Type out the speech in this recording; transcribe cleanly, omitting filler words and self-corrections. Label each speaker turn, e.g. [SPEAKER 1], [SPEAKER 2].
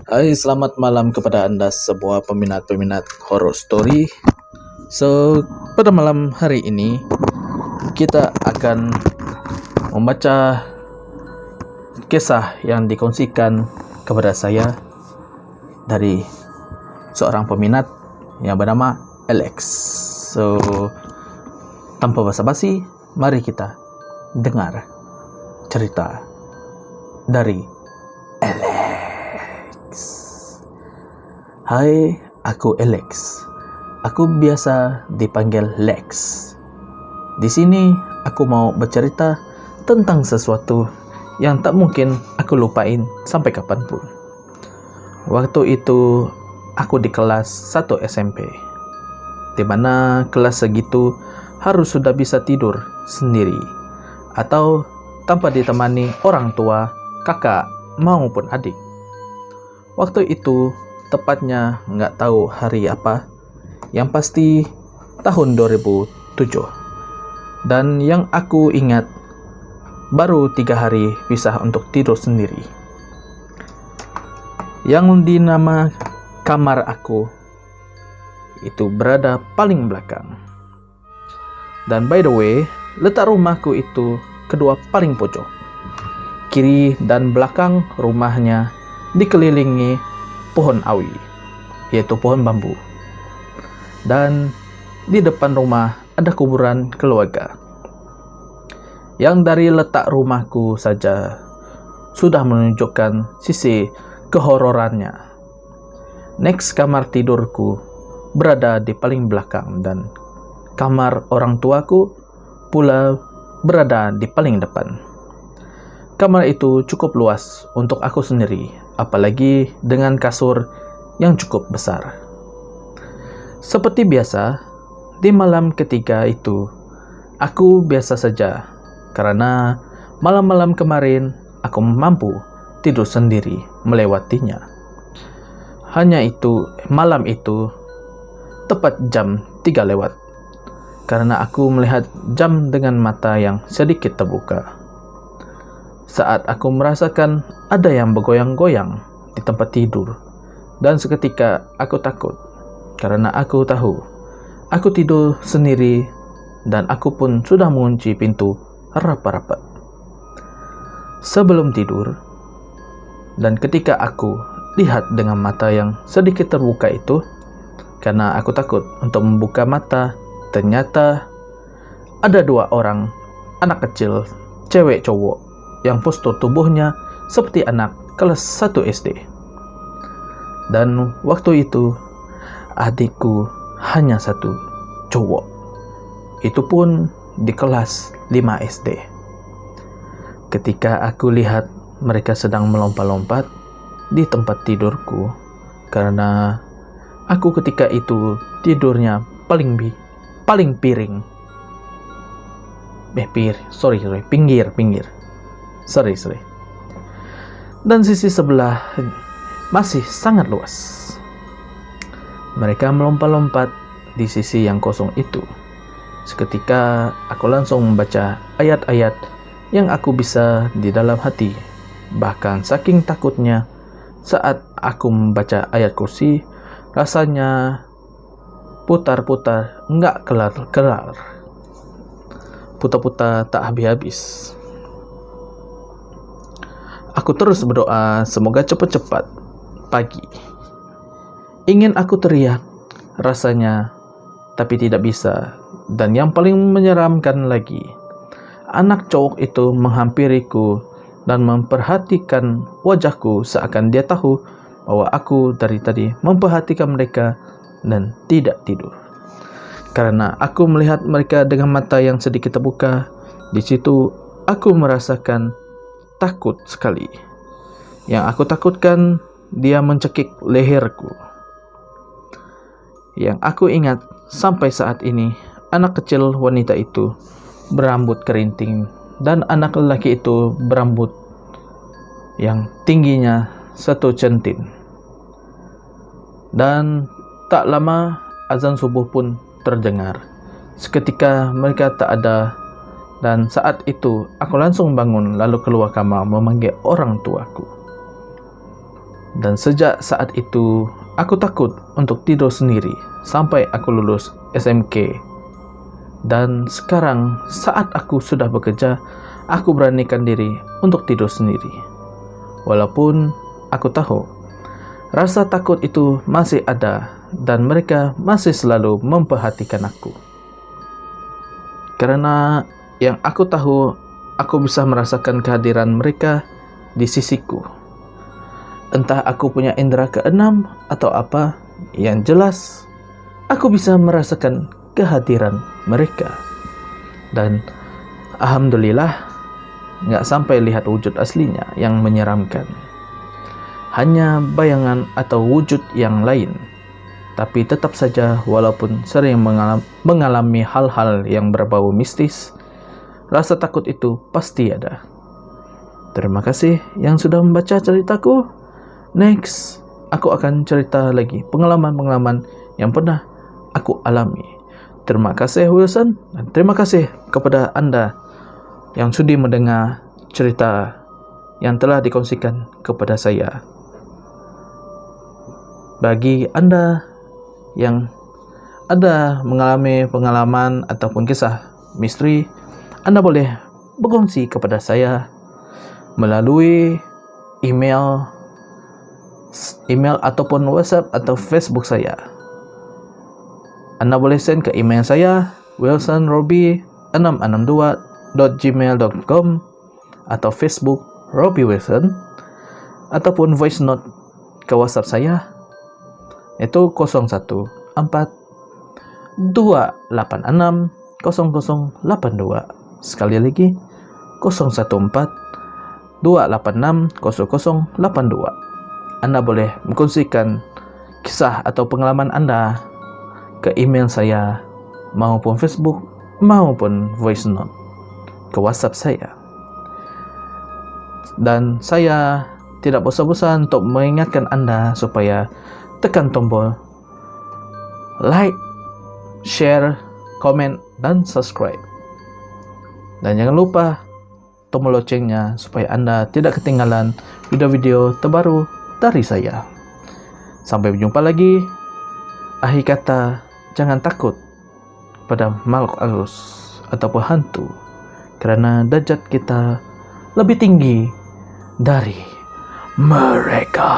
[SPEAKER 1] Hai, selamat malam kepada Anda semua peminat-peminat horror story. Pada malam hari ini kita akan membaca kisah yang dikongsikan kepada saya dari seorang peminat yang bernama Alex. Tanpa basa-basi, mari kita dengar cerita dari Alex. Hai, aku Alex. Aku biasa dipanggil Lex. Di sini aku mau bercerita tentang sesuatu yang tak mungkin aku lupain sampai kapanpun. Waktu itu aku di kelas 1 SMP, di mana kelas segitu harus sudah bisa tidur sendiri atau tanpa ditemani orang tua, kakak maupun adik. Waktu itu tepatnya nggak tahu hari apa, yang pasti tahun 2007. Dan yang aku ingat, baru 3 hari pisah untuk tidur sendiri. Yang dinama kamar aku itu berada paling belakang. Dan by the way, letak rumahku itu kedua paling pojok. Kiri dan belakang rumahnya dikelilingi pohon awi, yaitu pohon bambu. Dan di depan rumah ada kuburan keluarga. Yang dari letak rumahku saja sudah menunjukkan sisi kehororannya. Next, kamar tidurku berada di paling belakang dan kamar orang tuaku pula berada di paling depan. Kamar itu cukup luas untuk aku sendiri, apalagi dengan kasur yang cukup besar. Seperti biasa, di malam ketiga itu, aku biasa saja, karena malam-malam kemarin aku mampu tidur sendiri melewatinya. Hanya itu, malam itu, tepat jam 3 lewat, karena aku melihat jam dengan mata yang sedikit terbuka. Saat aku merasakan ada yang bergoyang-goyang di tempat tidur, dan seketika aku takut karena aku tahu aku tidur sendiri dan aku pun sudah mengunci pintu rapat-rapat sebelum tidur. Dan ketika aku lihat dengan mata yang sedikit terbuka itu, karena aku takut untuk membuka mata, ternyata ada 2 orang anak kecil, cewek cowok, yang postur tubuhnya seperti anak kelas 1 SD. Dan waktu itu adikku hanya 1 cowok, itu pun di kelas 5 SD. Ketika aku lihat mereka sedang melompat-lompat di tempat tidurku, karena aku ketika itu tidurnya paling piring. Pinggir. Sorry. Dan sisi sebelah masih sangat luas. Mereka melompat-lompat di sisi yang kosong itu. Seketika aku langsung membaca ayat-ayat yang aku bisa di dalam hati. Bahkan saking takutnya saat aku membaca ayat kursi, rasanya putar-putar nggak kelar. Putar-putar tak habis-habis. Aku terus berdoa semoga cepat-cepat pagi. Ingin aku teriak rasanya, tapi tidak bisa. Dan yang paling menyeramkan lagi, anak cowok itu menghampiriku dan memperhatikan wajahku seakan dia tahu bahwa aku dari tadi memperhatikan mereka dan tidak tidur. Karena aku melihat mereka dengan mata yang sedikit terbuka, di situ aku merasakan takut sekali. Yang aku takutkan, dia mencekik leherku. Yang aku ingat sampai saat ini, anak kecil wanita itu berambut kerinting dan anak lelaki itu berambut yang tingginya 1 centin. Dan tak lama azan subuh pun terdengar. Seketika mereka tak ada Dan saat itu aku langsung bangun lalu keluar kamar memanggil orang tuaku. Dan sejak saat itu, aku takut untuk tidur sendiri sampai aku lulus SMK. Dan sekarang saat aku sudah bekerja, aku beranikan diri untuk tidur sendiri. Walaupun aku tahu rasa takut itu masih ada dan mereka masih selalu memperhatikan aku. Karena yang aku tahu, aku bisa merasakan kehadiran mereka di sisiku. Entah aku punya indera keenam atau apa, yang jelas aku bisa merasakan kehadiran mereka. Dan alhamdulillah, nggak sampai lihat wujud aslinya yang menyeramkan. Hanya bayangan atau wujud yang lain. Tapi tetap saja walaupun sering mengalami hal-hal yang berbau mistis, rasa takut itu pasti ada. Terima kasih yang sudah membaca ceritaku. Next, aku akan cerita lagi pengalaman-pengalaman yang pernah aku alami. Terima kasih Wilson, dan terima kasih kepada Anda yang sudi mendengar cerita yang telah dikongsikan kepada saya. Bagi Anda yang ada mengalami pengalaman ataupun kisah misteri, Anda boleh berkongsi kepada saya melalui email ataupun WhatsApp atau Facebook saya. Anda boleh send ke email saya wilsonrobi662@gmail.com atau Facebook Robi Wilson, ataupun voice note ke WhatsApp saya itu 014-286-0082. Sekali lagi 014-286-0082. Anda boleh mengkongsikan kisah atau pengalaman Anda ke email saya maupun Facebook maupun voice note ke WhatsApp saya. Dan saya tidak bosan-bosan untuk mengingatkan Anda supaya tekan tombol like, share, komen, dan subscribe. Dan jangan lupa tombol loncengnya supaya Anda tidak ketinggalan video-video terbaru dari saya. Sampai berjumpa lagi. Akhir kata, jangan takut pada makhluk halus ataupun hantu, karena derajat kita lebih tinggi dari mereka.